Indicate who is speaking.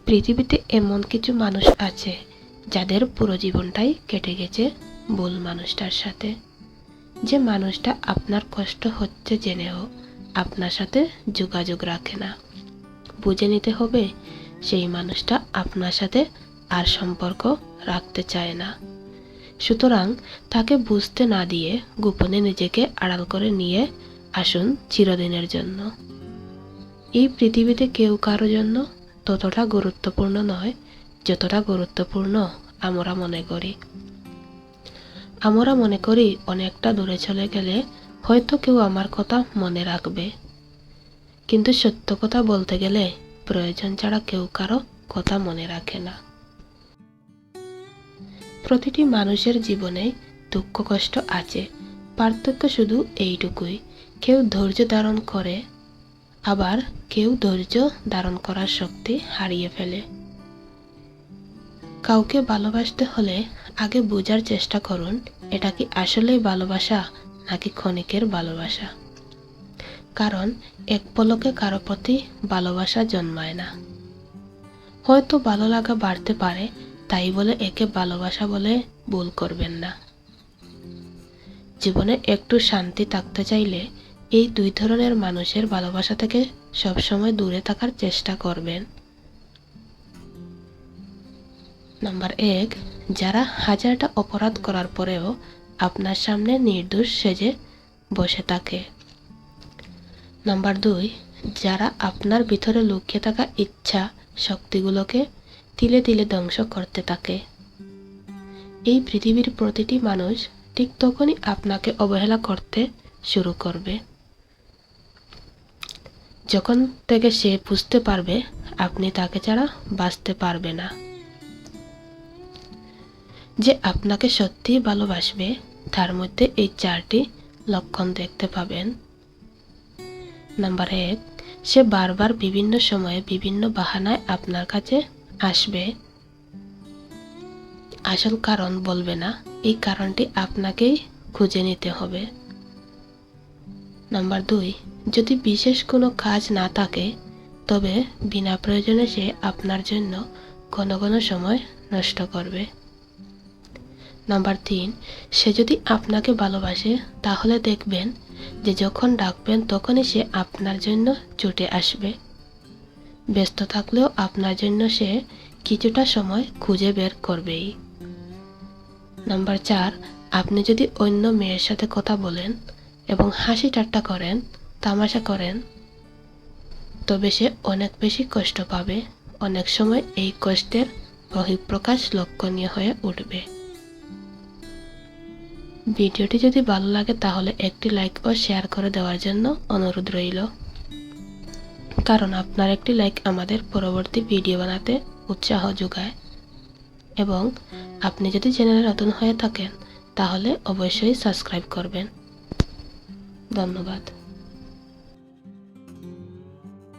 Speaker 1: পৃথিবীতে এমন কিছু মানুষ আছে যাদের পুরো জীবনটাই কেটে গেছে ভুল মানুষটার সাথে। যে মানুষটা আপনার কষ্ট হচ্ছে জেনেও আপনার সাথে যোগাযোগ রাখে না। বুঝে নিতে হবে সেই মানুষটা আপনার সাথে আর সম্পর্ক রাখতে চায় না। সুতরাং তাকে বুঝতে না দিয়ে গোপনে নিজেকে আড়াল করে নিয়ে আসুন চিরদিনের জন্য। এই পৃথিবীতে কেউ কারো জন্য ততটা গুরুত্বপূর্ণ নয় যতটা গুরুত্বপূর্ণ আমরা মনে করি। আমরা মনে করি অনেকটা দূরে চলে গেলে হয়তো কেউ আমার কথা মনে রাখবে, কিন্তু সত্য কথা বলতে গেলে প্রয়োজন ছাড়া কেউ কারো কথা মনে রাখে না। প্রতিটি মানুষের জীবনে দুঃখ কষ্ট আছে, পার্থক্য শুধু এইটুকুই, কেউ ধৈর্য ধারণ করে, আবার কেউ ধৈর্য ধারণ করার শক্তি হারিয়ে ফেলে। কাউকে ভালোবাসতে হলে আগে বোঝার চেষ্টা করুন এটা কি আসলেই ভালোবাসা নাকি ক্ষণিকের ভালোবাসা। কারণ এক পলকে কারো প্রতি ভালোবাসা জন্মায় না। হয়তো ভালো লাগা বাড়তে পারে, তাই বলে একে ভালোবাসা বলে ভুল করবেন না। জীবনে একটু শান্তি থাকতে চাইলে এই দুই ধরনের মানুষের ভালোবাসা থেকে সবসময় দূরে থাকার চেষ্টা করবেন। নাম্বার 1, যারা হাজারটা অপরাধ করার পরেও আপনার সামনে নির্দোষ সেজে বসে থাকে। নাম্বার 2, যারা আপনার ভিতরে লুকিয়ে থাকা ইচ্ছা শক্তিগুলোকে তিলে তিলে ধ্বংস করতে থাকে। এই পৃথিবীর প্রতিটি মানুষ ঠিক তখনই আপনাকে অবহেলা করতে শুরু করবে যখন থেকে সে বুঝতে পারবে আপনি তাকে ছাড়া বাঁচতে পারবে না। যে আপনাকে সত্যিই ভালোবাসবে তার মধ্যে এই 4টি লক্ষণ দেখতে পাবেন। নাম্বার 1, সে বারবার বিভিন্ন সময়ে বিভিন্ন বাহানায় আপনার কাছে আসবে। আসল কারণ বলবে না, এই কারণটি আপনাকেই খুঁজে নিতে হবে। নাম্বার 2, যদি বিশেষ কোনো কাজ না থাকে তবে বিনা প্রয়োজনে সে আপনার জন্য ঘন ঘন সময় নষ্ট করবে। নাম্বার 3, সে যদি আপনাকে ভালোবাসে তাহলে দেখবেন যে যখন ডাকবেন তখনই সে আপনার জন্য ছুটে আসবে। ব্যস্ত থাকলেও আপনার জন্য সে কিছুটা সময় খুঁজে বের করবেই। নাম্বার 4, আপনি যদি অন্য মেয়ের সাথে কথা বলেন এবং হাসি ঠাট্টা করেন, তামাশা করেন, তবে সে অনেক বেশি কষ্ট পাবে। অনেক সময় এই কষ্টের বহিঃপ্রকাশ লক্ষণীয় হয়ে উঠবে। ভিডিওটি যদি ভালো লাগে তাহলে একটি লাইক ও শেয়ার করে দেওয়ার জন্য অনুরোধ রইল, কারণ আপনার একটি লাইক আমাদের পরবর্তী ভিডিও বানাতে উৎসাহ যোগায়। এবং আপনি যদি চ্যানেলে নতুন হয়ে থাকেন তাহলে অবশ্যই সাবস্ক্রাইব করবেন। ধন্যবাদ।